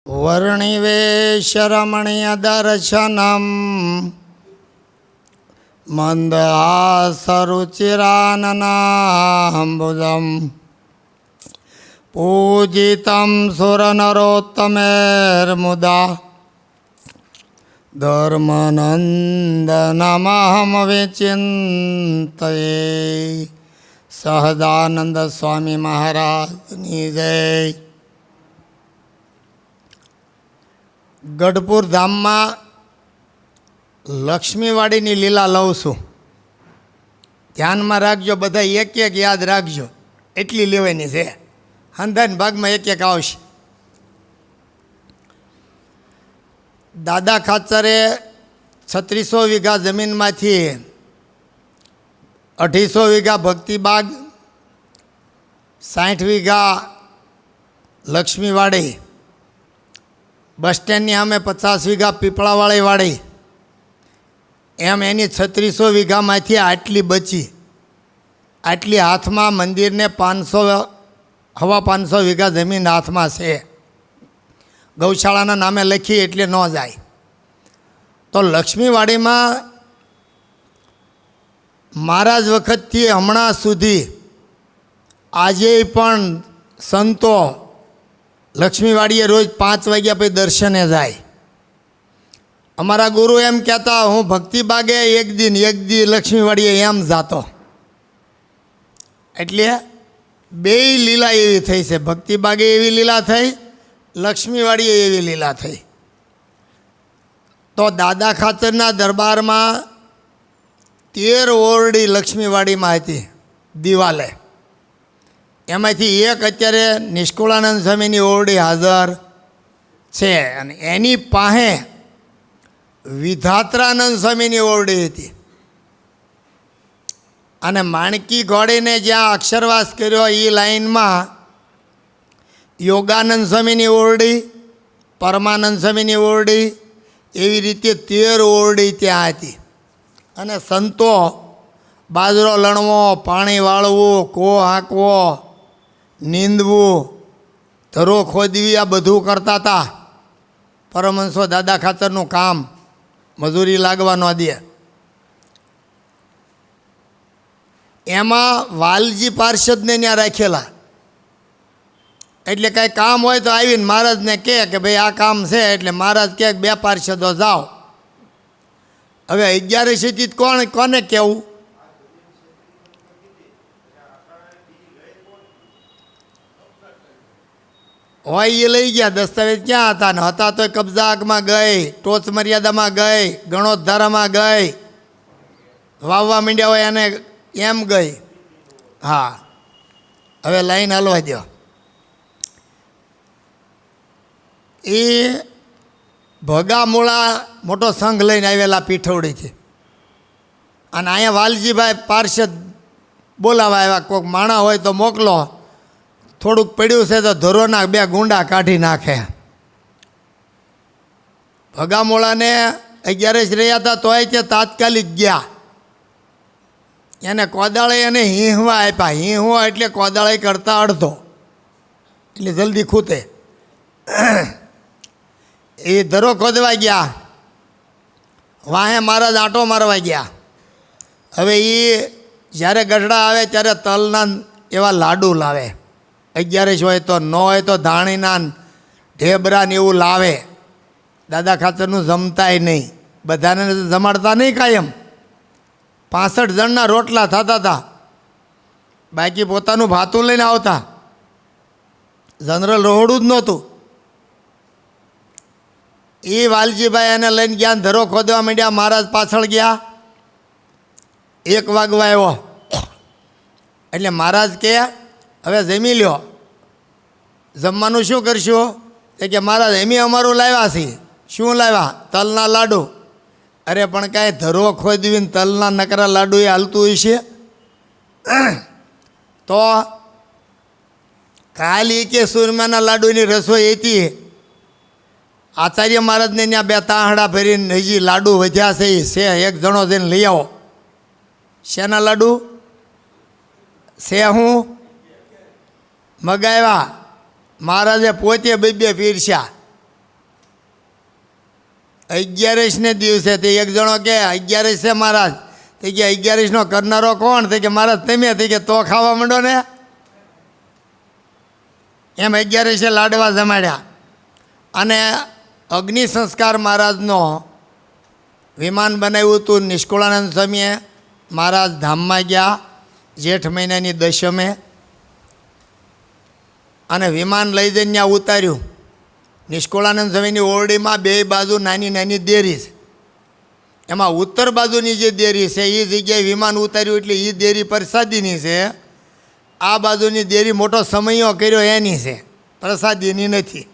वर्णिवेशरमणीयदर्शनं मन्दहासरुचिराननाम्बुजं पूजितं सुरनरोत्तमैर्मुदा धर्मनन्दनमहं विचिन्तये। सहजानंद स्वामी महाराजनी जय। ગઢપુર ધામમાં લક્ષ્મીવાડીની લીલા લઉં છું. ધ્યાનમાં રાખજો, બધા એક એક યાદ રાખજો, એટલી લેવાની છે. હંધાન ભાગમાં એક એક આવશે. દાદા ખાચરે 3600 વીઘા જમીનમાંથી 2800 વીઘા ભક્તિબાગ, 60 વીઘા લક્ષ્મીવાડી, બસ સ્ટેન્ડની સામે 50 વીઘા પીપળાવાળી વાડી, એમ એની 3600 વીઘામાંથી આટલી બચી. આટલી હાથમાં મંદિરને 500 વીઘા જમીન હાથમાં છે. ગૌશાળાના નામે લખી એટલે ન જાય. તો લક્ષ્મીવાડીમાં મહારાજ વખતથી હમણાં સુધી આજે પણ સંતો લક્ષ્મીવાડીએ રોજ 5 વાગ્યા પછી દર્શને જાય. અમારા ગુરુ એમ કહેતા, હું ભક્તિબાગે એક દી લક્ષ્મીવાડીએ એમ જાતો. એટલે બેય લીલા એવી થઈ છે. ભક્તિબાગે એવી લીલા થઈ, લક્ષ્મીવાડીએ એવી લીલા થઈ. તો દાદા ખાચરના દરબારમાં 13 ઓરડી લક્ષ્મીવાડીમાં હતી દિવાલે. એમાંથી એક અત્યારે નિષ્કુળાનંદ સ્વામીની ઓરડી હાજર છે, અને એની પાસે વિધાત્રાનંદ સ્વામીની ઓરડી હતી. અને માણકી ઘોડીને જ્યાં અક્ષરવાસ કર્યો એ લાઈનમાં યોગાનંદ સ્વામીની ઓરડી, પરમાનંદ સ્વામીની ઓરડી, એવી રીતે 13 ઓરડી ત્યાં હતી. અને સંતો બાજરો લણવો, પાણી વાળવું, કો હાંકવો, નીંદવું, ધરો ખોદવી, આ બધું કરતા હતા. પરમહંસો દાદા ખાચરનું કામ, મજૂરી લાગવા ન દે. એમાં વાલજી પાર્ષદને ત્યાં રાખેલા. એટલે કાંઈ કામ હોય તો આવીને મહારાજને કહે કે ભાઈ આ કામ છે. એટલે મહારાજ કહે 2 પાર્ષદો જાઓ. હવે 11 કોને કહેવું? હોય એ લઈ ગયા. દસ્તાવેજ ક્યાં હતા? ને હતા તો કબજા આગમાં ગઈ, ટોચ મર્યાદામાં ગઈ, ગણોદ્ધારામાં ગઈ, વાવવા માંડ્યા હોય એને એમ ગઈ. હા, હવે લાઈન હાલવા દો. એ ભગામૂળા મોટો સંઘ લઈને આવેલા પીઠવડીથી. અને અહીંયા વાલજીભાઈ પાર્ષદ બોલાવા આવ્યા. કોઈક માણા હોય તો મોકલો, થોડુંક પડ્યું છે તો ધરોના 2 ગુંડા કાઢી નાખે. ભગામોળાને 11 રહ્યા હતા તોય તે તાત્કાલિક ગયા. એને કોદાળે એને હીહવા આપ્યા. હીહવા એટલે કોદાળે કરતાં અડધો, એટલે જલ્દી ખૂતે. એ ધરો ખોદવા ગયા. વાહે મહારાજ આંટો મારવા ગયા. હવે એ જ્યારે ગઢડા આવે ત્યારે તલના એવા લાડુ લાવે. 11 હોય તો, ન હોય તો ધાણીના ઢેબરા ને એવું લાવે. દાદા ખાચરનું જમતાય નહીં, બધાને જમાડતા નહીં. કાયમ 65 જણના રોટલા થતા હતા. બાકી પોતાનું ભાતું લઈને આવતા. જનરલ રહોડું જ નહોતું. એ વાલજીભાઈ એને લઈને ગયા, ધરો ખોદવા માંડ્યા. મહારાજ પાછળ ગયા. 1 વાગવા આવ્યો. એટલે મહારાજ કહે હવે જમી લ્યો. જમવાનું શું કરશું? એ કે મહારાજ એમ અમારું લાવ્યા છીએ. શું લાવ્યા? તલના લાડુ. અરે પણ કાંઈ ધરો ખોદવીને તલના નકરા લાડુ એ હાલતું હોય છે? તો ખાલી કે સુરમાના લાડુની રસોઈ હતી. આચાર્ય મહારાજને ત્યાં 2 તાહડા ભરીને હજી લાડુ વધ્યા છે. એક જણો જઈને લઈ આવો. શેના લાડુ છે? હું મગાવ્યા. મહારાજે પોતે 2 પીરસ્યા. 11ને દિવસે તે એક જણો કે 11 છે મહારાજ, તે કે 11નો કરનારો કોણ? તે કે મહારાજ તમે. તે કે તો ખાવા માંડો ને. એમ 11 લાડવા જમાડ્યા. અને અગ્નિ સંસ્કાર મહારાજનો વિમાન બનાવ્યું હતું નિષ્કુળાનંદ સ્વામીએ. મહારાજ ધામમાં ગયા જેઠ મહિનાની દશમે, અને વિમાન લઈ જઈને ત્યાં ઉતાર્યું. નિષ્કુળાનંદ સ્વામીની ઓરડીમાં બે બાજુ નાની નાની દેરી છે. એમાં ઉત્તર બાજુની જે દેરી છે એ જગ્યાએ વિમાન ઉતાર્યું એટલે એ દેરી પ્રસાદીની છે. આ બાજુની દેરી મોટો સમયો કર્યો એની છે, પ્રસાદીની નથી.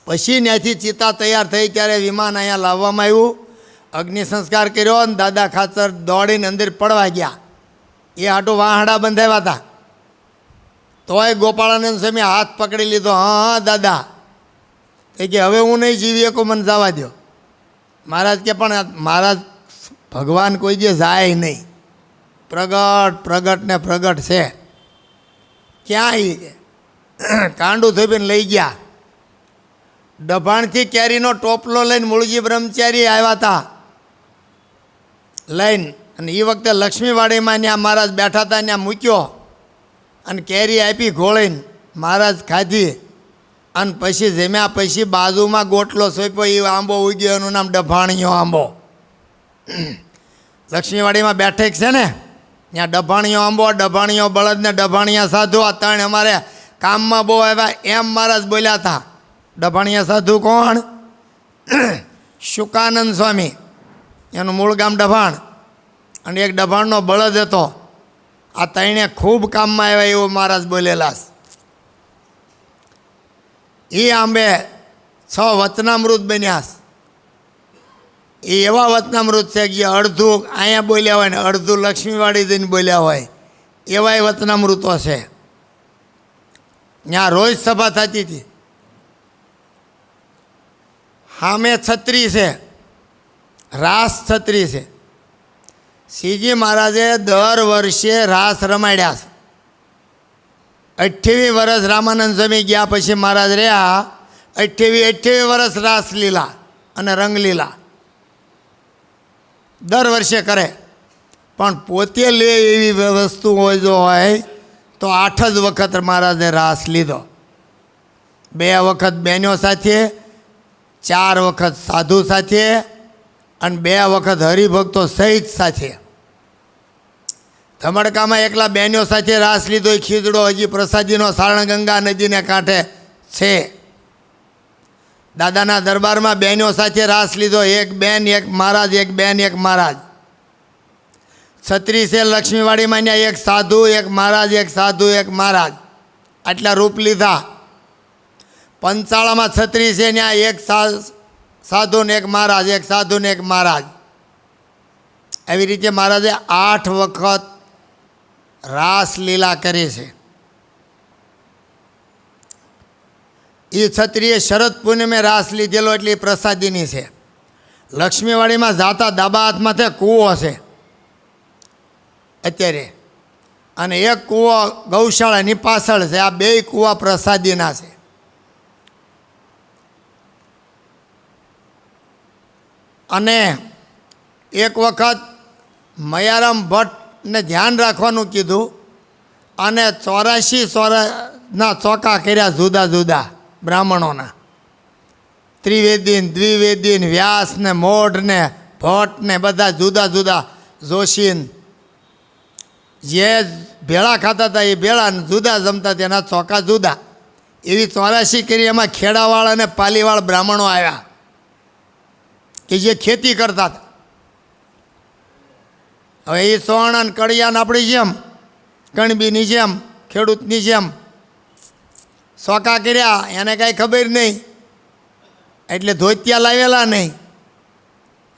પછી ત્યાંથી ચિતા તૈયાર થઈ ત્યારે વિમાન અહીંયા લાવવામાં આવ્યું. અગ્નિ સંસ્કાર કર્યો અને દાદા ખાચર દોડીને અંદર પડવા ગયા. એ હાટું વાહડા બંધાવ્યા હતા. તોય ગોપાળાનંદ સ્વામી હાથ પકડી લીધો. હા દાદા, એ કે હવે હું નહીં જીવી શકું, મને જવા દો. મહારાજ કે પણ મહારાજ ભગવાન કોઈ જે જાય નહીં, પ્રગટ ને પ્રગટ છે. ક્યાં એ કાંડું થોપીને લઈ ગયા. ડભાણથી કેરીનો ટોપલો લઈને મૂળજી બ્રહ્મચારી આવ્યા હતા લઈને, અને એ વખતે લક્ષ્મીવાડીમાં ત્યાં મહારાજ બેઠા હતા, ત્યાં મૂક્યો અને કેરી આપી ઘોળીને મહારાજ ખાધી. અને પછી જમ્યા પછી બાજુમાં ગોટલો સોંપ્યો. એ આંબો ઉગ્યો, એનું નામ ડભાણીયો આંબો. લક્ષ્મીવાડીમાં બેઠક છે ને ત્યાં ડભાણીયો આંબો, ડભાણીયો બળદ ને ડભાણીયા સાધુ, આ ત્રણ અમારે કામમાં બહુ આવ્યા. એમ મહારાજ બોલ્યા હતા. ડભાણીયા સાધુ કોણ? શુકાનંદ સ્વામી, એનું મૂળ ગામ ડભાણ, અને એક ડભાણનો બળદ હતો. આ ત્રણે ખૂબ કામમાં આવ્યા એવું મહારાજ બોલેલા. એ આંબે 6 વચનામૃત બન્યા. એ એવા વચનામૃત છે કે અડધું અહીંયા બોલ્યા હોય ને અડધું લક્ષ્મીવાડી જઈને બોલ્યા હોય, એવાય વચનામૃતો છે. ત્યાં રોજ સભા થતી હતી. સામે છત્રી છે, રાસ છત્રી છે. શ્રીજી મહારાજે દર વર્ષે રાસ રમાડ્યા છે. 28 વર્ષ રામાનંદ સ્વામી ગયા પછી મહારાજ રહ્યા. 28 વર્ષ રાસ લીલા અને રંગલીલા દર વર્ષે કરે. પણ પોતે લે એવી વસ્તુ હોય જો હોય તો 8 જ વખત મહારાજે રાસ લીધો. 2 વખત બહેનો સાથે, 4 વખત સાધુ સાથે, અને 2 વખત હરિભક્તો સહિત સાથે. ધમડકામાં એકલા બહેનો સાથે રાસ લીધો. એ ખીજડો હજી પ્રસાદીનો સારણગંગા નદીને કાંઠે છે. દાદાના દરબારમાં બહેનો સાથે રાસ લીધો. એક બેન એક મહારાજ, એક બેન એક મહારાજ. છત્રી છે લક્ષ્મીવાડીમાં, ત્યાં એક સાધુ એક મહારાજ, એક સાધુ એક મહારાજ, આટલા રૂપ લીધા. પંચાળામાં છત્રી છે, ત્યાં એક સાધુ ને એક મહારાજ, એક સાધુ ને એક મહારાજ. એવી રીતે મહારાજે 8 વખત રાસ લીલા કરી છે. એ છત્રીએ શરદ પૂનમે રાસ લીધેલો એટલે પ્રસાદીની છે. લક્ષ્મીવાડીમાં જાતા ડાબા હાથમાં તે કૂવો છે અત્યારે, અને એક કૂવો ગૌશાળાની પાછળ છે. આ 2 કૂવા પ્રસાદીના છે. અને એક વખત મયારામ ભટ્ટને ધ્યાન રાખવાનું કીધું, અને 84 ચોકા કર્યા જુદા જુદા બ્રાહ્મણોના. ત્રિવેદીન, દ્વિવેદીન, વ્યાસ ને મોઢ ને ભટ્ટ ને બધા જુદા જુદા. જોશીન જે ભેળા ખાતા હતા એ ભેળા, જુદા જમતા તેના ચોકા જુદા. એવી 84 કરી. એમાં ખેડાવાળ અને પાલીવાળ બ્રાહ્મણો આવ્યા કે જે ખેતી કરતા હતા. હવે એ સોણ કડિયાન આપણી જેમ, કણબીની જેમ, ખેડૂતની જેમ સોકા કર્યા. એને કાંઈ ખબર નહીં એટલે ધોતિયા લાવેલા નહીં.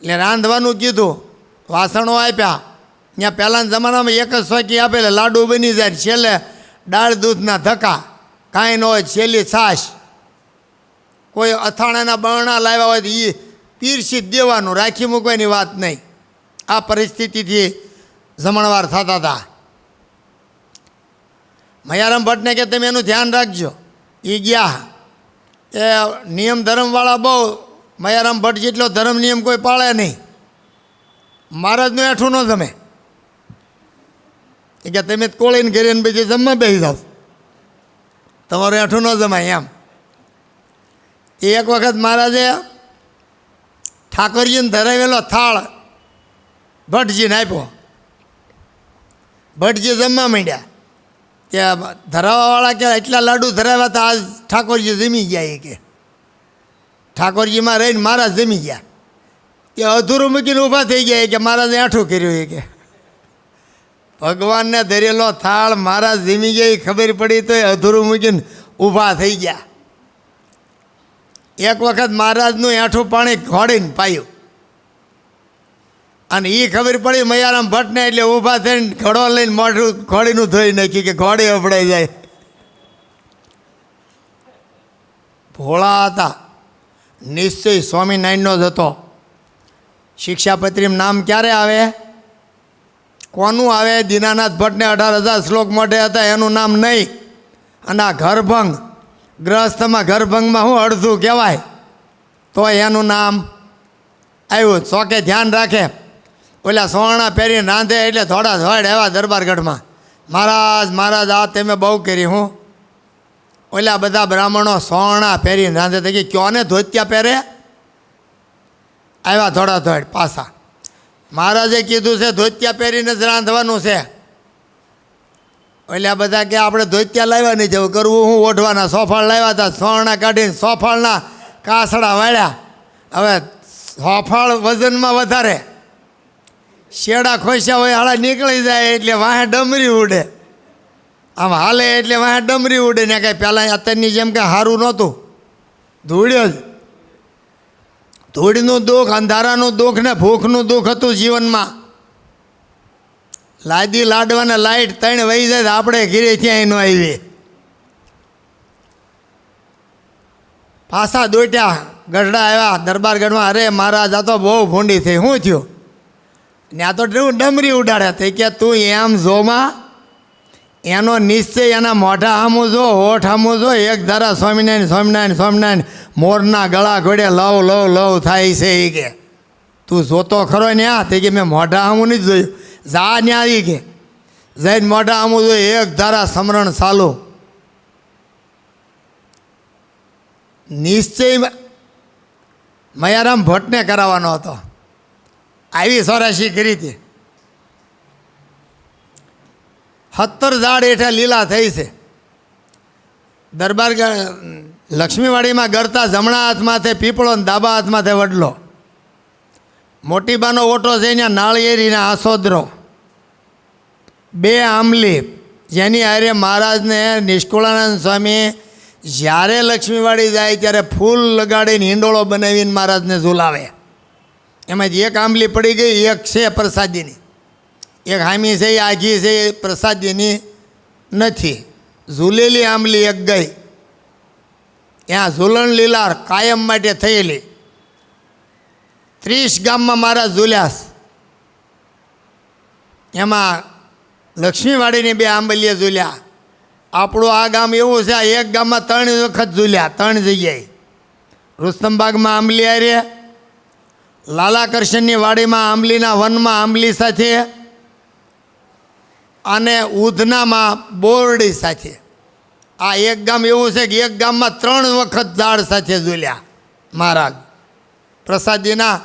એટલે રાંધવાનું કીધું, વાસણો આપ્યા. ત્યાં પહેલાંના જમાનામાં એક જ સોકી આપેલે, લાડુ બની જાય. છેલ્લે દાળ દૂધના ધક્કા, કાંઈ ન હોય. છેલ્લી છાશ. કોઈ અથાણાના બરણા લાવ્યા હોય તો એ પીરસી જ દેવાનું, રાખી મૂકવાની વાત નહીં. આ પરિસ્થિતિથી જમણવાર થતા હતા. મયારામ ભટ્ટને કે તમે એનું ધ્યાન રાખજો. એ ગયા. એ નિયમ ધર્મવાળા બહુ, મયારામ ભટ્ટ જેટલો ધર્મ નિયમ કોઈ પાળે નહીં. મહારાજનું એઠું ન જમે કે તમે કોળીને ઘરે પછી જમવા બેસી જાઓ, તમારું એઠું ન જમાય એમ. એક વખત મહારાજે ઠાકોરજીને ધરાવેલો થાળ ભટ્ટજીને આપ્યો. ભટ્ટજી જમવા માંડ્યા. ત્યાં ધરાવાવાળા કે એટલા લાડુ ધરાવ્યા હતા, આજ ઠાકોરજી જમી ગયા. એ કે ઠાકોરજીમાં રહીને મહારાજ જમી ગયા. કે અધૂરું મૂકીને ઊભા થઈ ગયા કે મહારાજે આઠું કર્યું. એ કે ભગવાનને ધરેલો થાળ મહારાજ જમી ગયા ખબર પડી તો અધૂરું મૂકીને ઊભા થઈ ગયા. એક વખત મહારાજનું એઠું પાણી ઘોડીને પાયું અને એ ખબર પડી મયારામ ભટ્ટને, એટલે ઊભા થઈને ઘડો લઈને મોઢું ઘોડીનું ધોઈ નાખ્યું કે ઘોડી અપડાઈ જાય. ભોળા હતા. નિશ્ચય સ્વામિનારાયણનો જ હતો. શિક્ષાપત્રીમાં નામ ક્યારે આવે? કોનું આવે? દીનાનાથ ભટ્ટને 18,000 શ્લોક મોઢે હતા, એનું નામ નહીં. અને આ ઘરભંગ, ગ્રહસ્થમાં ઘરભંગમાં શું અડધું કહેવાય તો એનું નામ આવ્યું. ચોકે ધ્યાન રાખે. ઓલા સોરણા પહેરીને રાંધે એટલે થોડા ધોડ એવા દરબારગઢમાં, મહારાજ મહારાજ આ તમે બહુ કરી. હું ઓલા બધા બ્રાહ્મણો સોરણા પહેરીને રાંધે તો કે ક્યોને ધોતિયા પહેરે? આવ્યા થોડા ધોડ પાછા. મહારાજે કીધું છે ધોતિયા પહેરીને જ રાંધવાનું છે. એટલે બધા કે આપણે ધોતિયા લાવ્યા નહીં જવું, કરવું હું ઓઢવાના સોફાળ લાવ્યા હતા. સોરણા કાઢીને સોફાળના કાસડા વાળ્યા. હવે સોફાળ વજનમાં વધારે, શેડા ખોસ્યા હોય હાળા નીકળી જાય એટલે વાહે ડમરી ઉડે. આમ હાલે એટલે વાહે ડમરી ઉડે ને. કાંઈ પહેલાં અત્યારની જેમ કે સારું નહોતું, ધૂળ્યો જ. ધૂળનું દુઃખ, અંધારાનું દુઃખ ને ભૂખનું દુઃખ હતું જીવનમાં. લાદી લાડવાને લાઈટ ત્રણ વહી જાય આપણે ઘીરે ત્યાં ન આવી. પાછા દોટ્યા, ગઢડા આવ્યા દરબારગઢમાં. અરે મહારાજ આ તો બહુ ભૂંડી થઈ. શું થયું? ને આ તો ડમરી ઉડાડ્યા. થઈ કે તું એમ જોમાં, એનો નિશ્ચય એના મોઢા સામું જો, હોઠ સામું જો. એક ધારા સ્વામિનારાયણ સ્વામિનારાયણ સ્વામિનારાયણ મોરના ગળા ઘોડે લવ લવ લવ થાય છે. એ કે તું જોતો ખરો ને? આ થઈ કે મેં મોઢા સામું નથી જોયું. જા ને આવી કે જઈને મોઢા સામું જોયું. એક ધારા સમરણ ચાલુ. નિશ્ચય મયારામ ભટ્ટને કરાવવાનો હતો. આવી સોરાશી કરી હતી. 70 ઝાડ હેઠા લીલા થઈ છે. દરબાર લક્ષ્મીવાડીમાં ગરતા જમણા હાથમાંથી પીપળો ને ડાબા હાથમાંથી વડલો. મોટીબાનો ઓટો છે ત્યાં નાળિયેરીના આસોદરો, 2 આંબલી, જેની હારે મહારાજને નિષ્કુળાનંદ સ્વામી જ્યારે લક્ષ્મીવાડી જાય ત્યારે ફૂલ લગાડીને હિંડોળો બનાવીને મહારાજને ઝુલાવે. એમાંથી એક આંબલી પડી ગઈ, એક છે પ્રસાદીની. એક હામી છે એ આઘી છે એ પ્રસાદીની નથી. ઝૂલેલી આંબલી એક ગઈ. ત્યાં ઝૂલણ લીલા કાયમ માટે થયેલી. 30 ગામમાં મારા ઝૂલ્યાસ. એમાં લક્ષ્મીવાડીની 2 આંબલીએ ઝૂલ્યા. આપણું આ ગામ એવું છે, આ એક ગામમાં 3 વખત ઝૂલ્યા, 3 જગ્યાએ. રુસ્તમબાગમાં આંબલી હારે, લાલાકર્ષણની વાડીમાં આંબલીના વનમાં આંબલી સાથે, અને ઉધનામાં બોરડી સાથે. આ એક ગામ એવું છે કે એક ગામમાં 3 વખત ઝાડ સાથે ઝૂલ્યા મહારાજ. પ્રસાદીના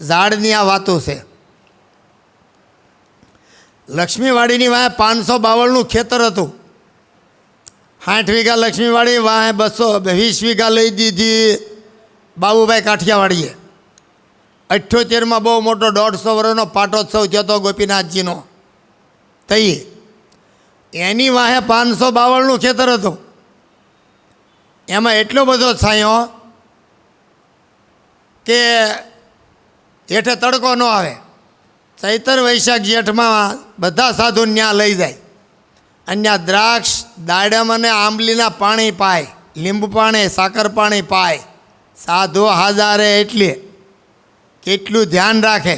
ઝાડની આ વાતો છે. લક્ષ્મીવાડીની વાંહે 552નું ખેતર હતું. 60 વીઘા લક્ષ્મીવાડી, વાંહે 220 વીઘા લઈ દીધી બાબુભાઈ કાઠિયાવાડીએ. 78માં બહુ મોટો 150 વર્ષનો પાટોત્સવ થયો હતો ગોપીનાથજીનો. તઈ એની વાંહે 552નું ખેતર હતું. એમાં એટલો બધો છાંયો કે હેઠે તડકો ન આવે. ચૈતર વૈશાખ જેઠમાં બધા સાધુ ત્યાં લઈ જાય. અને દ્રાક્ષ, દાડમ અને આંબલીના પાણી પાય, લીંબુ પાણી, સાકર પાણી પાય. સાધુ હાજારે એટલે કેટલું ધ્યાન રાખે.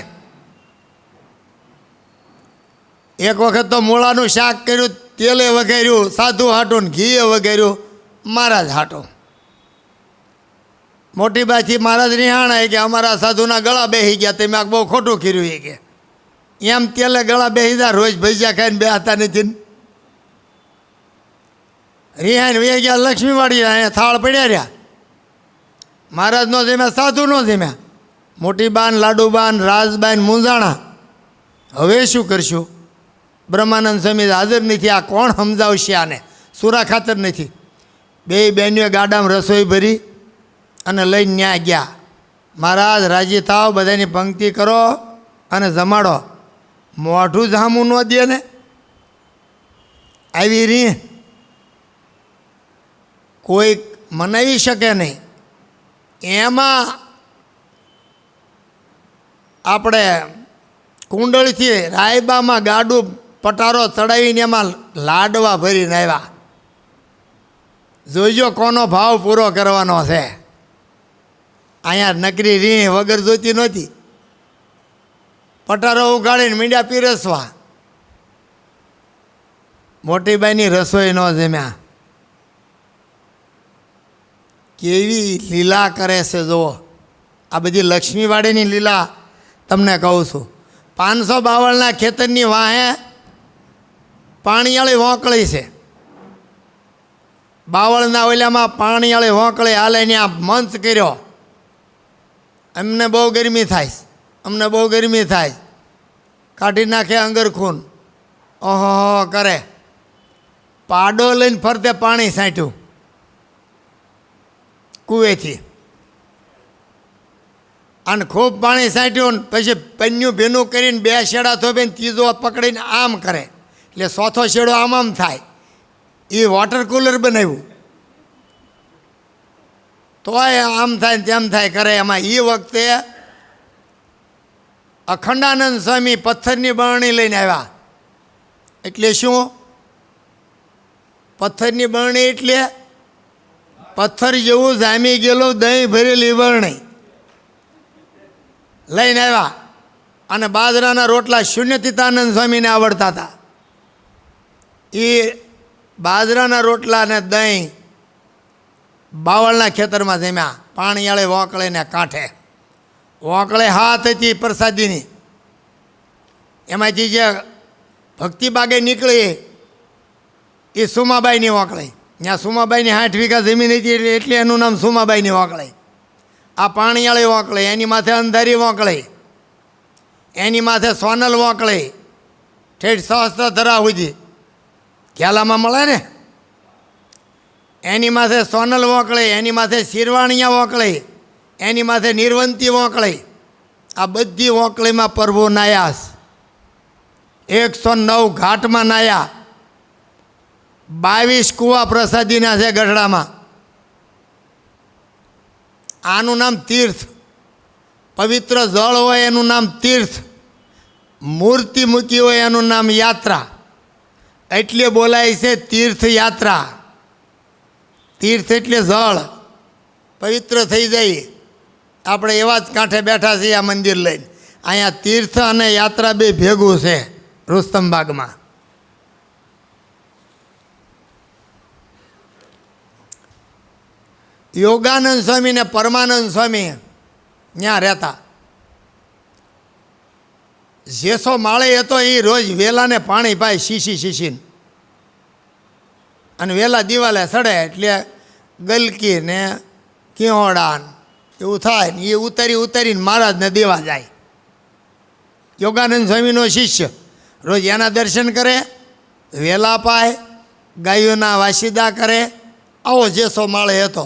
એક વખત તો મૂળાનું શાક કર્યું, તેલે વઘાર્યું સાધુ હાટું, ને ઘીએ વઘાર્યું મહારાજ હાટું. મોટીબાથી મહારાજ રિહાણા કે અમારા સાધુના ગળા બેસી ગયા, તમે આ બહુ ખોટું કર્યું એ કે એમ તેલે ગળા બેસી જાય, રોજ ભજીયા ખાઈને બેસતા નથી. રિહાઈને વે ગયા લક્ષ્મીવાડી, અહીંયા થાળ પડ્યા રહ્યા. મહારાજ નો જમ્યા, સાધુ નો જમ્યા. મોટીબાન, લાડુબાન, રાજબાન, મૂંઝાણા. હવે શું કરશું? બ્રહ્માનંદ સ્વામી હાજર નથી. આ કોણ સમજાવશે આને? સુરા ખાતર નથી. બે બહેનોએ ગાડામાં રસોઈ ભરી અને લઈને ન્યા ગયા. મહારાજ રાજી થાવ, બધાની પંક્તિ કરો અને જમાડો. મોઢું જામું ન દે ને. આવી રી કોઈ મનાવી શકે નહીં. એમાં આપણે કુંડળીથી રાયબામાં ગાડું પટારો ચડાવીને એમાં લાડવા ભરીને આવ્યા. જોઈજો કોનો ભાવ પૂરો કરવાનો છે. અહીંયા નકરી રી વગર જોતી નહોતી. પટારો ઉગાડીને મીંડ્યા પીરસવા. મોટીબાઈની રસોઈ ન જમ્યા. કેવી લીલા કરે છે જુઓ. આ બધી લક્ષ્મીવાડીની લીલા તમને કહું છું. 552ના ખેતરની વાહે પાણીવાળી વોંકળી છે. બાવળના ઓલામાં પાણીવાળી વોંકળી હાલે ત્યાં મંચ કર્યો. અમને બહુ ગરમી થાય, અમને બહુ ગરમી થાય. કાઢી નાખે અંગરખૂન. ઓહો કરે. પાડો લઈને ફરતે પાણી છાંટ્યું કૂવેથી, અને ખૂબ પાણી છાંટ્યું. પછી પન્યું ભીનું કરીને 2 શેડા થોભીને ત્રીજો પકડીને આમ કરે, એટલે ચોથો શેડો આમ થાય. એ વોટર કુલર બનાવ્યું તોય આમ થાય ને તેમ થાય કરે. એમાં એ વખતે અખંડાનંદ સ્વામી પથ્થરની બરણી લઈને આવ્યા. એટલે શું? પથ્થરની બરણી એટલે પથ્થર જેવું જામી ગયેલું દહીં ભરેલી બરણી લઈને આવ્યા. અને બાજરાના રોટલા શૂન્યતીતાનંદ સ્વામીને આવડતા હતા. એ બાજરાના રોટલા અને દહીં બાવળના ખેતરમાં જમ્યા. પાણીવાળે વોંકળીને કાંઠે. વોંકળે હાથ હતી પ્રસાદીની. એમાંથી જે ભક્તિબાગે નીકળી એ સુમાબાઈની વોંકળી. ત્યાં સુમાબાઈની 60 વીઘા જમીન હતી એટલે એનું નામ સુમાબાઈની વોંકળી. આ પાણીવાળી વોંકળી, એની માથે અંધારી વોંકળી, એની માથે સોનલ વોંકળી, ઠેઠ સહસ્ત્ર ધરા સુધી ઘેલામાં મળે ને. એની માથે સોનલ વોંકળી, એની માથે શિરવાણિયા વોંકળી, એની માથે નિર્વંતી વોંકળી. આ બધી વોંકળીમાં પ્રભુ નાયાસ. 109 ઘાટમાં નાયા. 22 કુવા પ્રસાદીના છે ગઢડામાં. આનું નામ તીર્થ. પવિત્ર જળ હોય એનું નામ તીર્થ. મૂર્તિ મૂકી હોય એનું નામ યાત્રા. એટલે બોલાય છે તીર્થયાત્રા. તીર્થ એટલે જળ, પવિત્ર થઈ જાય. આપણે એવા જ કાંઠે બેઠા છીએ આ મંદિર લઈને. અહીંયા તીર્થ અને યાત્રા બે ભેગું છે રુસ્તમબાગમાં. યોગાનંદ સ્વામી ને પરમાનંદ સ્વામી ત્યાં રહેતા. જેસો માળે હતો એ રોજ વેલાને પાણી પાય શીશીને, અને વેલા દિવાલે સડે એટલે ગલકી ને કિહોડા એવું થાય ને એ ઉતારીને મહારાજને દેવા જાય. યોગાનંદ સ્વામીનો શિષ્ય રોજ એના દર્શન કરે, વેલા પાય, ગાયોના વાસીદા કરે. આવો જેસો માળે હતો.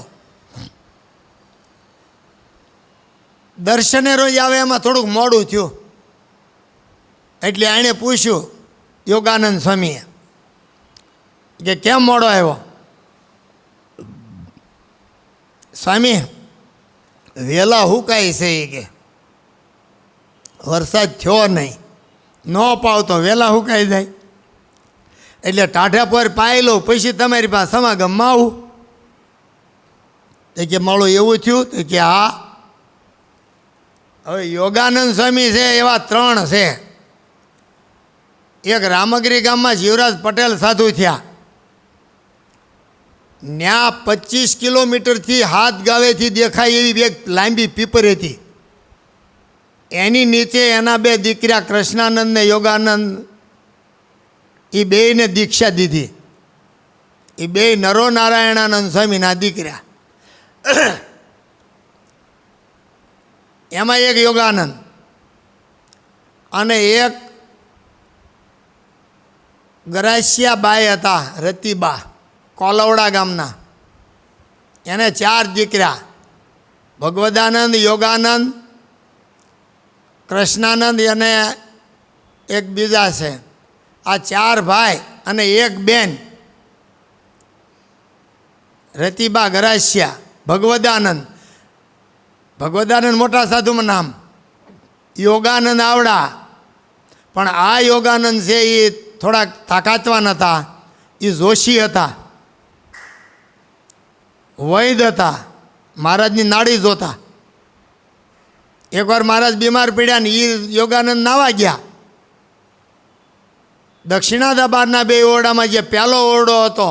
દર્શને રોજ આવે એમાં થોડુંક મોડું થયું એટલે એણે પૂછ્યું યોગાનંદ સ્વામીએ કે કેમ મોડો આવ્યો? સ્વામી વેલા હુકાય છે એ કે વરસાદ થયો નહીં, ન પાવતો વેલા હુકાઈ જાય એટલે ટાઢા પર પાઈ લો પછી તમારી પાસે સમાગમમાં આવું. તો કે મારું એવું થયું? તો કે હા. હવે યોગાનંદ સ્વામી છે એવા 3 છે. એક રામગીરી ગામમાં જીવરાજ પટેલ સાધુ થયા. ત્યાં 25 કિલોમીટરથી હાથ ગાવેથી દેખાય એવી એક લાંબી પીપર હતી. એની નીચે એના બે દીકરા કૃષ્ણાનંદ ને યોગાનંદ, એ બેયને દીક્ષા દીધી. એ બે નરો નારાયણાનંદ સ્વામીના દીકરા. એમાં એક યોગાનંદ અને એક ગરાસિયા બાઈ હતા, રતિબા, કોલવડા ગામના. એને 4 દીકરા, ભગવદાનંદ, યોગાનંદ, કૃષ્ણાનંદ અને એક બીજા છે. આ 4 ભાઈ અને એક બેન, રતિબા, ગરાસિયા, ભગવદાનંદ. ભગવદાનંદ મોટા સાધુમાં નામ, યોગાનંદ આવડા. પણ આ યોગાનંદ છે એ થોડાક તાકાતવાન હતા. એ જોશી હતા, વૈદ હતા, મહારાજની નાડી જોતા. એકવાર મહારાજ બીમાર પડ્યા ને એ યોગાનંદ નાવા ગયા. દક્ષિણાદાબાદના 2 ઓરડામાં જે પહેલો ઓરડો હતો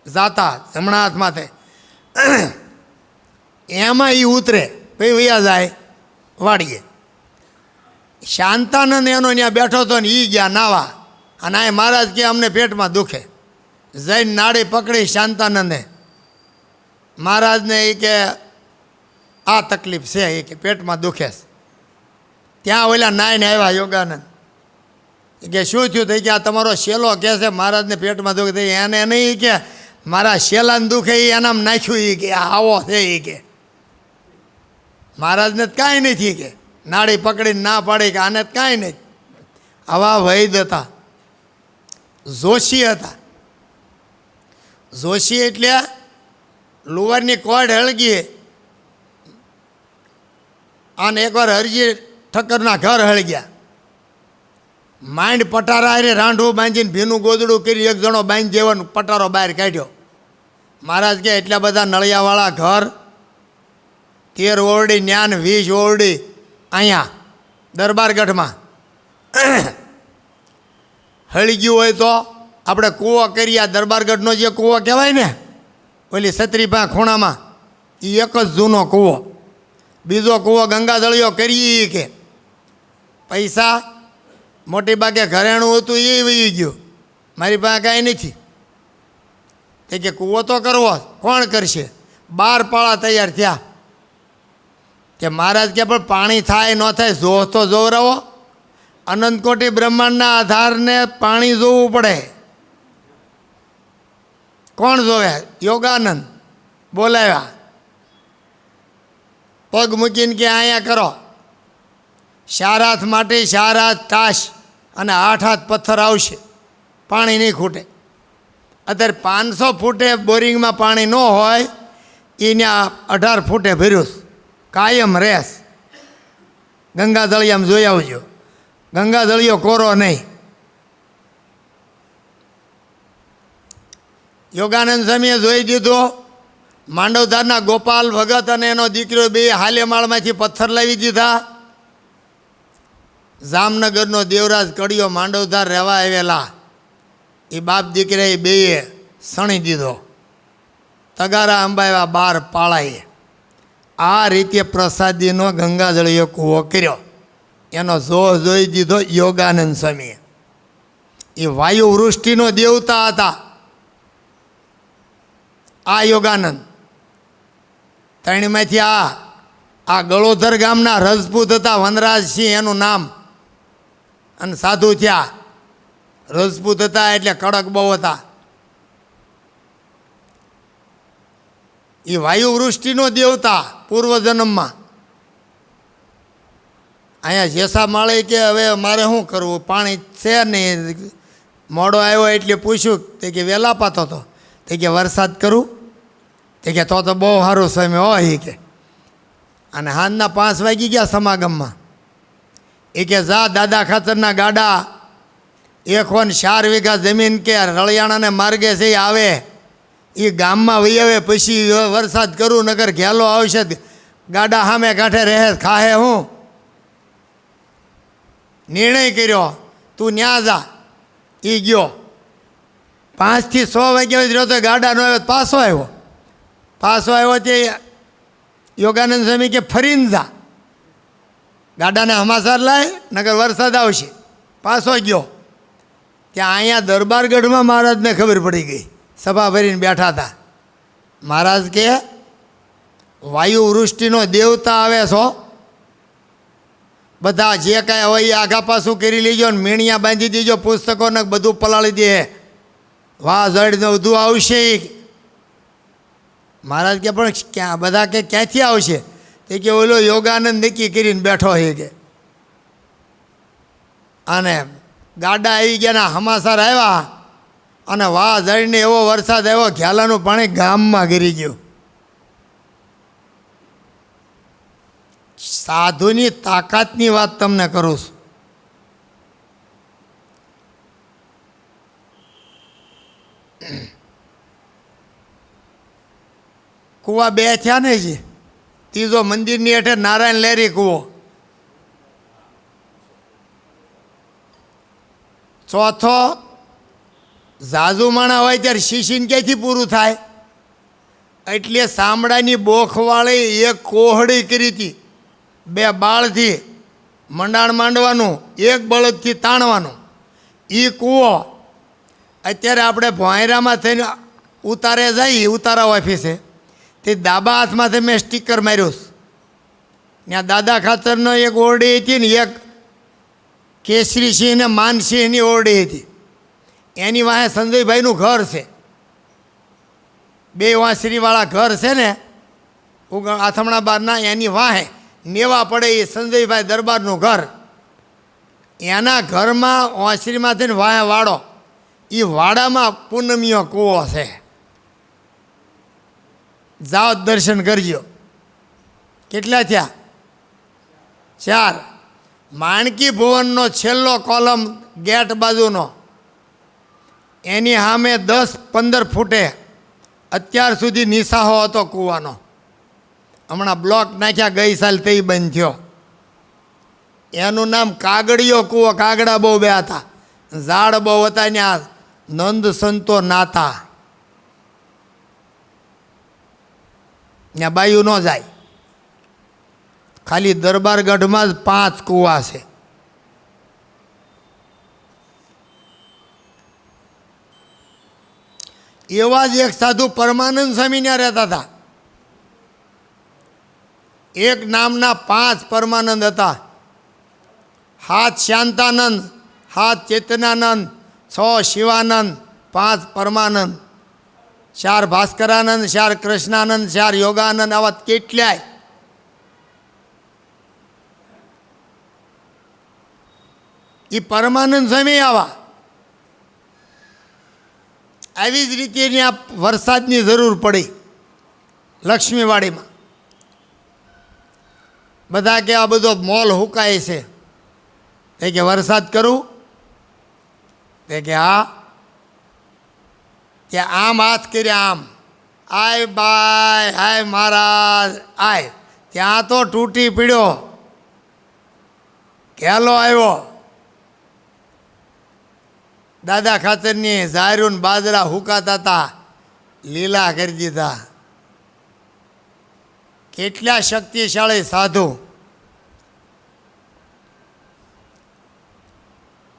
જાતા જમણા હાથમાંથી, એમાં એ ઉતરે, પછી વયા જાય વાડીએ. શાંતાનંદ એનો ત્યાં બેઠો હતો ને એ ગયા નાવા. અને આ મહારાજ કે અમને પેટમાં દુખે. જઈને નાડી પકડી શાંતાનંદે. મહારાજને એ કે આ તકલીફ છે, એ કે પેટમાં દુખે છે. ત્યાં ઓલા નાઈને આવ્યા યોગાનંદ. એ કે શું થયું? તો કે આ તમારો શેલો કહે છે મહારાજને પેટમાં દુખે. એને નહીં કે મારા શેલાને દુખે એ એનામ નાખ્યું. એ કે આવો છે. એ કે મહારાજને કાંઈ નથી કે નાડી પકડીને ના પાડી કે આને કાંઈ નહીં. આવા વૈદ હતા, જોશી હતા. જોશી એટલે લુવારની કોડ હળગી. અને એકવાર હરજી ઠક્કરના ઘર હળગ્યા. માંડ પટારા હારે રાંઢવું બાંધીને ભીનું ગોદડું કરી એક જણો બાંધી જેવાનો પટારો બહાર કાઢ્યો. મહારાજ કે એટલા બધા નળિયાવાળા ઘર, 13 ઓરડી ન્યાન, 20 ઓરડી અહીંયા દરબારગઢમાં. હળી ગયું હોય તો આપણે કૂવો કરીએ. દરબારગઢનો જે કૂવો કહેવાય ને, ઓલી સત્રીપા ખૂણામાં, એ એક જ જૂનો કૂવો. બીજો કૂવો ગંગાજળિયો કરીએ કે પૈસા મોટી બાગે ઘરેણું હતું એ વહી ગયું. મારી પાસે કાંઈ નથી. તે કે કૂવો તો કરવો, કોણ કરશે? 12 પાળા તૈયાર થયા. કે મહારાજ કે પણ પાણી થાય ન થાય જોવ તો જોવરાવો. અનંતકોટી બ્રહ્માંડના આધારને પાણી જોવું પડે. કોણ જોવે? યોગાનંદ બોલાવ્યા. પગ મૂકીને કે અહીંયા કરો. 4 હાથ માટી, 4 હાથ તાશ અને 8 હાથ પથ્થર આવશે. પાણી નહીં ખૂટે. અત્યારે 500 ફૂટે બોરિંગમાં પાણી ન હોય, એને 18 ફૂટે ભર્યું કાયમ રહેસ. ગંગાજળિયામાં જોઈ આવજો, ગંગાજળિયો કોરો નહીં. યોગાનંદ સ્વામીએ જોઈ દીધો. માંડવધારના ગોપાલ ભગત અને એનો દીકરો 2 હાલેમાળમાંથી પથ્થર લાવી દીધા. જામનગરનો દેવરાજ કડિયો માંડવધાર રહેવા આવેલા એ બાપ દીકરા એ 2એ સણી દીધો. તગારા અંબાવ્યા 12 પાળાએ. આ રીતે પ્રસાદીનો ગંગાજળિયો કૂવો કર્યો. એનો જોઈ દીધો યોગાનંદ સ્વામીએ. એ વાયુ વૃષ્ટિનો દેવતા હતા આ યોગાનંદ. ત્રણમાંથી આ ગળોધર ગામના રજપૂત હતા, વનરાજસિંહ એનું નામ. અને સાધુ થયા. રજપૂત હતા એટલે કડક બહુ હતા. એ વાયુવૃષ્ટિનો દેવતા પૂર્વજન્મમાં. અહીંયા જેસા માળે કે હવે મારે શું કરવું, પાણી છે નહીં. મોડો આવ્યો એટલે પૂછ્યું. તે કે વહેલા પાતો હતો. તે કે વરસાદ કરું? તે કે તો બહુ સારું સમય હોય કે. અને સાંજના 5 વાગી ગયા સમાગમમાં. એ કે જા દાદા ખાતરના ગાડા 1 વીઘા જમીન કે રળિયાણાને માર્ગે છે આવે, એ ગામમાં વહી આવે પછી વરસાદ કરું, નગર ઘેલો આવશે, ગાડા સામે કાંઠે રહે ખાહે. હું નિર્ણય કર્યો તું ન્યા જા. એ ગયો. 5 થી 6 વાગ્યા સુધી રહ્યો તો ગાડા ન આવ્યો, પાછો આવ્યો તે યોગાનંદ સ્વામી કે ફરીને જા, ગાડાને હમાસાર લાય, નગર વરસાદ આવશે. પાછો ગયો ત્યાં અહીંયા દરબારગઢમાં મહારાજને ખબર પડી ગઈ, સભા ભરીને બેઠા હતા. મહારાજ કે વાયુ વૃષ્ટિનો દેવતા આવે છો, બધા જે કાંઈ હોય એ આઘા પાછું કરી લેજો ને મીણિયા બાંધી દેજો, પુસ્તકોને બધું પલાળી દે, વાહ જડને બધું આવશે. મહારાજ કે પણ ક્યાં બધા કે ક્યાંથી આવશે? તે કે ઓલો યોગાનંદ નક્કી કરીને બેઠો છે કે. અને ગાડા આવી ગયા, હમાસાર આવ્યા અને વાહ જઈને એવો વરસાદ આવ્યો, ઘેલાનું પાણી ગામમાં ગરી ગયું. સાધુની તાકાતની વાત તમને કરું છું. કૂવા 2 થયા ને છે, ત્રીજો મંદિરની હેઠે નારાયણ લેરી કૂવો, ચોથો ઝાઝુ માણા હોય ત્યારે શીશીને ક્યાંથી પૂરું થાય, એટલે સાંભળાની બોખવાળી એક કોહડી કરી હતી, 2 બાળથી મંડાણ માંડવાનું, 1 બળદથી તાણવાનું. એ કૂવો અત્યારે આપણે ભોંયરામાં થઈને ઉતારે જઈએ, ઉતારા ઓફિસે, તે ડાબા હાથમાંથી મેં સ્ટીકર માર્યું. ત્યાં દાદા ખાચરનો એક ઓરડી હતી ને એક કેસરીસિંહ ને માનસિંહની ઓરડી હતી. એની વાંહે સંજયભાઈનું ઘર છે, 2 વાંસરીવાળા ઘર છે ને આથમણા બારના, એની વાંહે નેવા પડે એ સંજયભાઈ દરબારનું ઘર. એના ઘરમાં વાંસરીમાં થઈને વાંહે વાડો, એ વાડામાં પૂનમીયો કૂવો છે. જાઓ દર્શન કરજો. કેટલા થયા? 4. માણકી ભુવનનો છેલ્લો કોલમ ગેટ બાજુનો, એની સામે 10-15 ફૂટે અત્યાર સુધી નિસાહો હતો કૂવાનો. હમણાં બ્લોક નાખ્યા, ગઈ સાલ તે બંધ થયો. એનું નામ કાગડિયો કૂવો, કાગડા બહુ બે હતા, ઝાડ બહુ હતા, ત્યાં નંદ સંતો નાતા, ત્યાં બાયું ન જાય. ખાલી દરબારગઢમાં જ 5 કૂવા છે. એવા જ એક સાધુ પરમાનંદ સ્વામી ત્યાં રહેતા હતા. એક નામના 5 પરમાનંદ હતા. 7 શાંતાનંદ, 7 ચેતનાનંદ, 6 શિવાનંદ, 5 પરમાનંદ, 4 ભાસ્કરાનંદ, 4 કૃષ્ણાનંદ, 4 યોગાનંદ, આવા કેટલાય. એ પરમાનંદ સ્વામી આવી જ રીતે ત્યાં વરસાદની જરૂર પડી લક્ષ્મીવાડીમાં. બધા કે આ બધો મોલ હુકાય છે, તે કે વરસાદ કરું? તે કે હા. કે આમ હાથ કર્યા, આમ આય બાય, આય મહારાજ આય. ત્યાં તો તૂટી પીડ્યો, ઘેલો આવ્યો. દાદા ખાચરની ઝાયરું બાજરા હુકાતા હતા, લીલા કરી દીધા. કેટલા શક્તિશાળી સાધુ.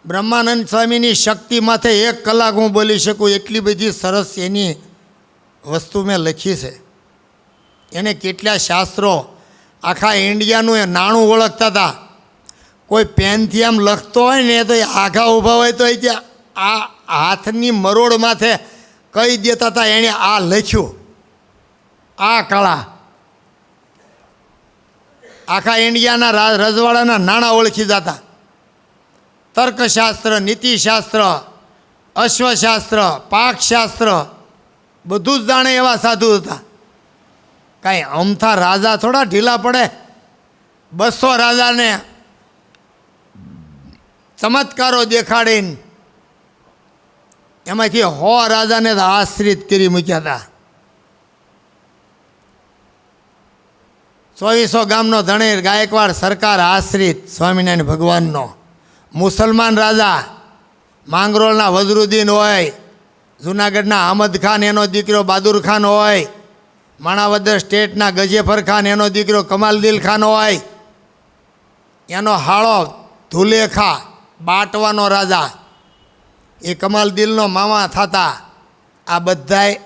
બ્રહ્માનંદ સ્વામીની શક્તિ માથે 1 કલાક હું બોલી શકું, એટલી બધી સરસ એની વસ્તુ મેં લખી છે. એને કેટલા શાસ્ત્રો, આખા ઇન્ડિયાનું એ નાણું ઓળખતા હતા. કોઈ પેનથી આમ લખતો હોય ને તો આઘા ઊભા હોય તો ત્યાં આ હાથની મરોડ માથે કહી દેતા હતા, એણે આ લખ્યું, આ કળા. આખા ઇન્ડિયાના રજવાડાના નાણાં ઓળખી જતા. તર્કશાસ્ત્ર, નીતિશાસ્ત્ર, અશ્વશાસ્ત્ર, પાકશાસ્ત્ર બધું જ જાણે એવા સાધુ હતા. કાંઈ અમથા રાજા થોડા ઢીલા પડે. 200 રાજાને ચમત્કારો દેખાડીને એમાંથી 100 રાજાને આશ્રિત કરી મૂક્યા હતા. 2400 ગામનો ધણીર ગાયકવાડ સરકાર આશ્રિત સ્વામિનારાયણ ભગવાનનો. મુસલમાન રાજા માંગરોળના વજરુદ્દીન હોય, જૂનાગઢના અહમદ ખાન એનો દીકરો બહાદુર ખાન હોય, માણાવદર સ્ટેટના ગજેફર ખાન એનો દીકરો કમાલદીન ખાન હોય, એનો હાળો ધુલેખા બાટવાનો રાજા એ કમાલદીનનો મામા થતા, આ બધાય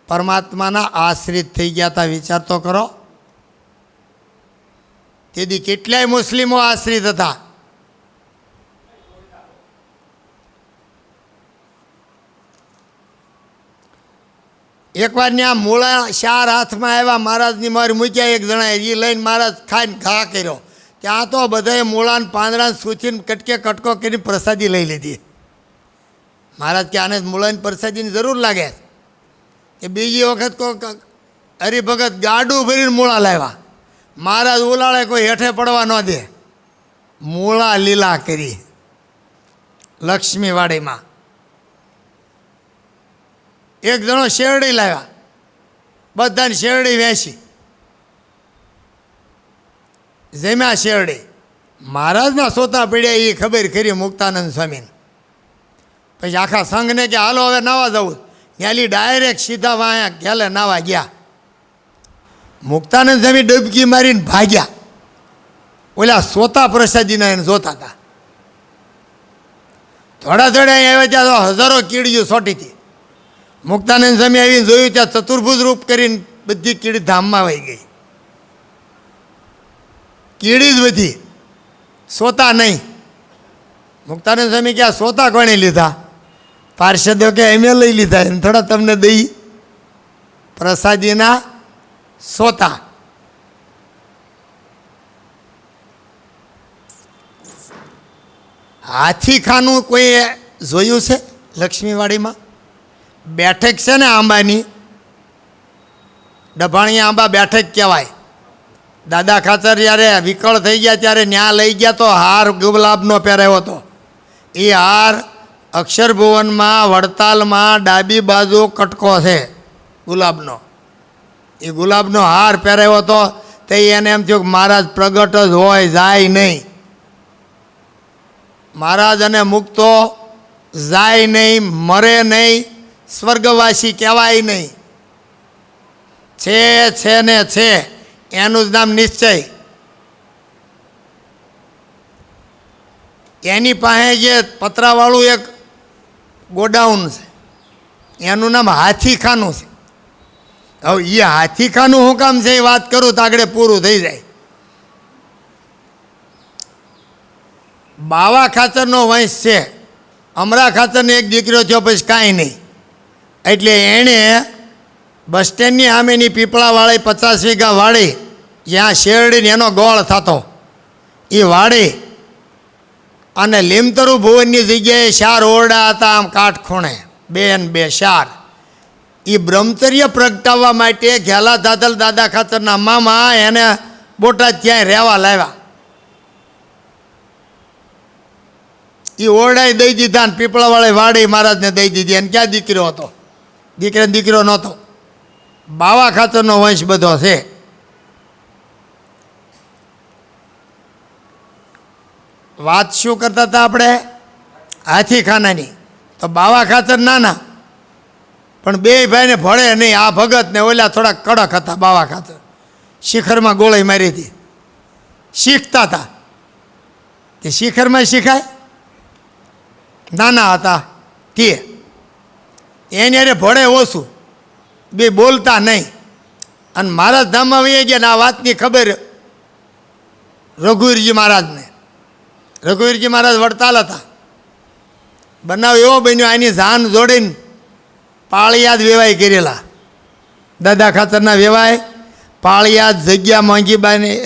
પરમાત્માના આશ્રિત થઈ ગયા હતા. વિચાર તો કરો, તેથી કેટલાય મુસ્લિમો આશ્રિત હતા. એકવાર ત્યાં મૂળા 4 હાથમાં આવ્યા, મહારાજની મારી મૂક્યા, એક જણાએ એ લઈને મહારાજ ખાઈને ઘા કર્યો. ત્યાં તો બધાએ મૂળાને પાંદડાને સૂચીને કટકે કટકો કરીને પ્રસાદી લઈ લીધી. મહારાજ કે આને મૂળાની પ્રસાદીની જરૂર લાગે કે બીજી વખત કોઈક હરિભગત ગાડું ભરીને મૂળા લાવ્યા. મહારાજ ઉલાળે કોઈ હેઠે પડવા ન દે, મૂળા લીલા કરી લક્ષ્મીવાડીમાં. એક જણો શેરડી લાવ્યા, બધાને શેરડી વેચી, જમ્યા શેરડી. મહારાજના સોતા પડ્યા એ ખબર ખરી મુક્તાનંદ સ્વામીને. પછી આખા સંઘને કે હાલો હવે નાવા જવું. ત્યાંથી ડાયરેક્ટ સીધા વાયા ઘેલે નાવા ગયા. મુક્તાનંદ સ્વામી ડૂબકી મારીને ભાગ્યા. ઓલા સોતા પ્રસાદીના એને જોતા હતા. થોડા અહીંયા આવ્યા ત્યાં તો હજારો કીડીઓ સોટી હતી. મુક્તાનંદ સ્વામી આવીને જોયું ત્યાં ચતુર્ભુજ રૂપ કરીને બધી કીડી ધામમાં વહી ગઈ. કીડી જ બધી, સોતા નહીં. મુક્તાનંદ સ્વામી ક્યાં સોતા કોણે લીધા? પાર્ષદો કે અમે લઈ લીધા, એમ થોડા તમને દઈ પ્રસાદીના સોતા. હાથીખાનું કોઈ જોયું છે? લક્ષ્મીવાડીમાં બેઠક છે ને આંબાની, ડભાણીયા આંબા બેઠક કહેવાય. દાદા ખાચર જ્યારે વિકળ થઈ ગયા ત્યારે ન્યા લઈ ગયા તો હાર ગુલાબનો પહેરાયો હતો. એ હાર અક્ષરભુવનમાં વડતાલમાં ડાબી બાજુ કટકો છે ગુલાબનો. એ ગુલાબનો હાર પહેરાયો હતો. તે એને એમ થયું કે મહારાજ પ્રગટ જ હોય, જાય નહીં. મહારાજ અને મુક્તો જાય નહીં, મરે નહીં, સ્વર્ગવાસી કહેવાય નહીં. છે ને છે એનું જ નામ નિશ્ચય. એની પાસે જે પતરાવાળું એક ગોડાઉન છે, એનું નામ હાથીખાનું છે. હવે એ હાથીખાનું શું કામ છે એ વાત કરું તો આગળ પૂરું થઈ જાય. બાવા ખાચરનો વંશ છે. અમરા ખાચરને એક દીકરો થયો, પછી કાંઈ નહીં. એટલે એણે બસ સ્ટેન્ડની સામેની પીપળાવાળી 50 વીઘા વાડી, જ્યાં શેરડીને એનો ગોળ થતો, એ વાડી અને લીમતરુ ભુવનની જગ્યાએ 4 ઓરડા હતા આમ કાટખૂણે, 2 ને 2 4. એ બ્રહ્મચર્ય પ્રગટાવવા માટે ઘેલા દાદલ દાદા ખાચરના મામા એને બોટાદ ક્યાંય રહેવા લાવ્યા. એ ઓરડાએ દઈ દીધા ને પીપળાવાળી વાડી મહારાજને દઈ દીધી. એને ક્યાં દીકરો હતો? દીકરો નહોતો. બાવા ખાચરનો વંશ બધો છે. વાત શું કરતા હતા આપણે? હાથીખાનાની. તો બાવા ખાચર નાના, પણ બે ભાઈને ભળે નહીં. આ ભગત ને ઓલા થોડા કડક હતા. બાવા ખાચર શિખરમાં ગોળી મારી હતી, શીખતા હતા. તે શિખરમાં શીખાય? નાના હતા તે. એને અરે ભળે ઓછું, બે બોલતા નહીં. અને મહારાજ ધામમાં વહી ગયા ને આ વાતની ખબર રઘુવીરજી મહારાજને. રઘુવીરજી મહારાજ વડતાલ હતા. બનાવ એવો બન્યો, આની જાન જોડીને પાળિયાદ વેવાય કરેલા. દાદા ખાચરના વેવાય પાળિયાદ જગ્યા માંગીબાની,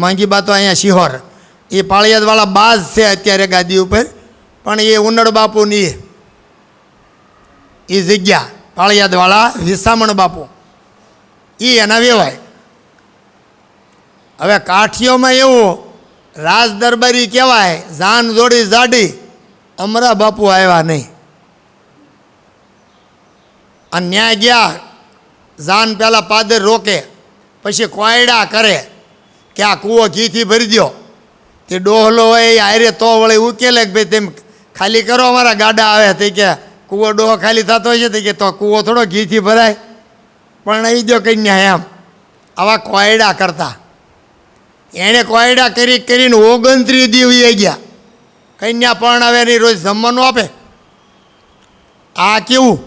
માંગીબા તો અહીંયા શિહોર. એ પાળિયાદવાળા બાજ છે અત્યારે ગાદી ઉપર, પણ એ ઉનડ બાપુની એ જગ્યા પાળિયાદવાળા વિસામણ બાપુ એ એના વેવાય. હવે કાઠીઓમાં એવું રાજ દરબારી કહેવાય, જાન જોડી જાડી. અમરા બાપુ આવ્યા નહીં. અને ન્યાય ગયા, જાન પહેલાં પાદર રોકે, પછી કોયડા કરે કે આ કૂવો ઘીથી ભરી દો. તે ડોહલો હોય એ આયરે તો વળે ઉકેલે કે ભાઈ તેમ ખાલી કરો, અમારા ગાડા આવે તે કે કૂવો ડોહો ખાલી થતો હોય છે તો કે તો કૂવો થોડો ઘીથી ભરાય, પણ અહીં જો કન્યા એમ આવા કોયડા કરતા. એણે કોયડા કરીને 29 દિવસ ગયા. કન્યા પરણાવે નહીં, રોજ જમવાનું આપે. આ કેવું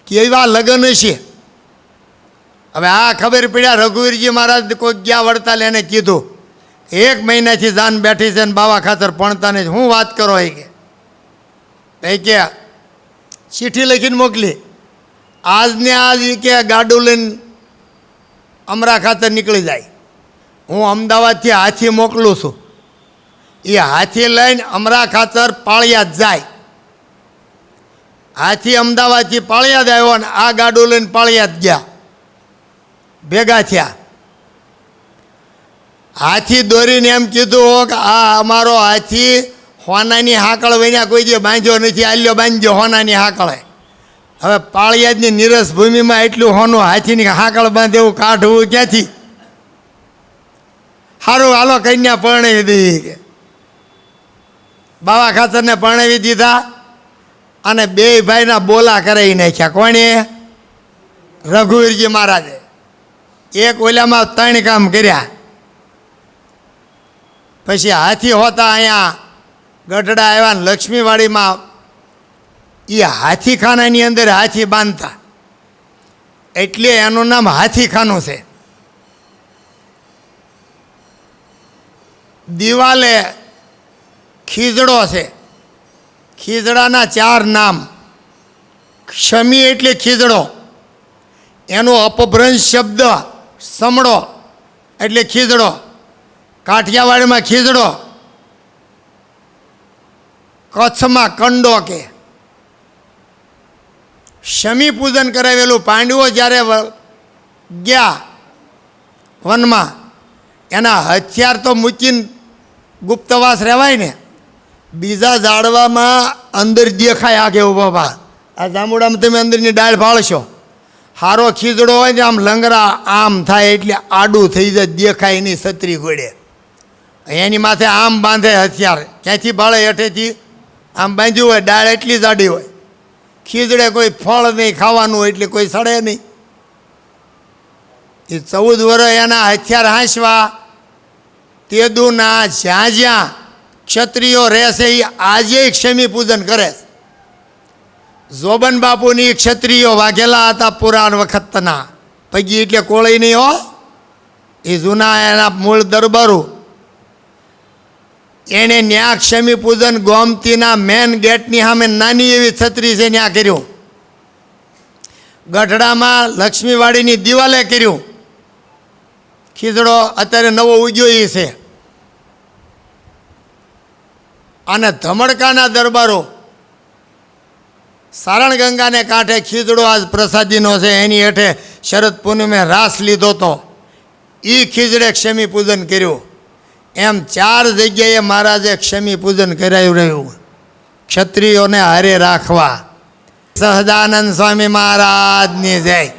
કેવા લગ્ન છે. હવે આ ખબર પડ્યા રઘુવીરજી મહારાજ કોઈ ગયા વડતાલ, એને કીધું 1 મહિનાથી જાન બેઠી છે ને બાવા ખાતર ભણતા ને હું વાત કરો એ કે ચીઠી લખીને મોકલી. આજને આજ એ કે ગાડું લઈને અમરા ખાતર નીકળી જાય. હું અમદાવાદથી હાથી મોકલું છું. એ હાથી લઈને અમરા ખાતર પાળિયાદ જાય. હાથી અમદાવાદથી પાળિયાદ આવ્યો ને આ ગાડું લઈને પાળિયાદ ગયા. ભેગા થયા. હાથી દોરીને એમ કીધું કે આ અમારો હાથી હોનાની હાકળ વણ્યા કોઈ જે બાંધ્યો નથી, આલ્યો બાંધ્યો હોનાની હાકળે. હવે પાળિયાદની નીરસ ભૂમિમાં એટલું હોનું હાથીની હાકળ બાંધે એવું કાઢવું ક્યાંથી? સારું હાલો કન્યા પરણાવી દઈએ કે બાવા ખાતરને પરણાવી દીધા અને 2 ભાઈના બોલા કરાવી નાખ્યા. કોણે? રઘુવીરજી મહારાજે. એક ઓલામાં 3 કામ કર્યા. પછી હાથી હોતા અહીંયા ગઢડા આવ્યા ને લક્ષ્મીવાડીમાં એ હાથીખાનાની અંદર હાથી બાંધતા, એટલે એનું નામ હાથીખાનું છે. દિવાલે ખીજડો છે. ખીજડાના 4 નામ. ક્ષમી એટલે ખીજડો, એનો અપભ્રંશ શબ્દ સમડો એટલે ખીજડો. કાઠિયાવાડમાં ખીજડો, કચ્છમાં કંડો કે. શમી પૂજન કરાવેલું. પાંડવો જ્યારે ગયા વનમાં, એના હથિયાર તો મૂકીને ગુપ્તવાસ રહેવાય ને. બીજા ઝાડવામાં અંદર દેખાય આગે ઉભા. આ જાંબુડામાં તમે અંદરની ડાળ ફાળશો, હારો ખીજડો હોય ને આમ લંગરા આમ થાય એટલે આડું થઈ જાય, દેખાય નહીં છત્રી ગોળે. એની માથે આમ બાંધે હથિયાર. ક્યાંથી ભાળે? હેઠેથી આમ બાંધ્યું હોય. ડાળ એટલી જાડી હોય. ખીજડે કોઈ ફળ નહીં ખાવાનું હોય એટલે કોઈ સડે નહીં. એ 14 વર્ષ એના હથિયાર હાંસવા. તેદુના જ્યાં જ્યાં ક્ષત્રિયો રહેશે એ આજે ક્ષમી પૂજન કરે. જોબન બાપુની ક્ષત્રિયો વાઘેલા હતા પુરાણ વખતના. પગી એટલે કોળી નહીં હો. એ જૂના એના મૂળ દરબારું. એણે ન્યા ક્ષમી પૂજન ગોમતીના મેન ગેટની સામે નાની એવી છત્રી છે ત્યાં કર્યું. ગઢડામાં લક્ષ્મીવાડીની દિવાલે કર્યું. ખીજડો અત્યારે નવો ઉગ્યો એ છે. અને ધમડકાના દરબારો સારણ ગંગાને કાંઠે ખીજડો આજ પ્રસાદીનો છે. એની હેઠે શરદ પૂનમે રાસ લીધો તો એ ખીજડે ક્ષમી પૂજન કર્યું. એમ 4 જગ્યાએ મહારાજે ક્ષમી પૂજન કરાયું રહ્યું ક્ષત્રિયોને હારે રાખવા. સહજાનંદ સ્વામી મહારાજની જય.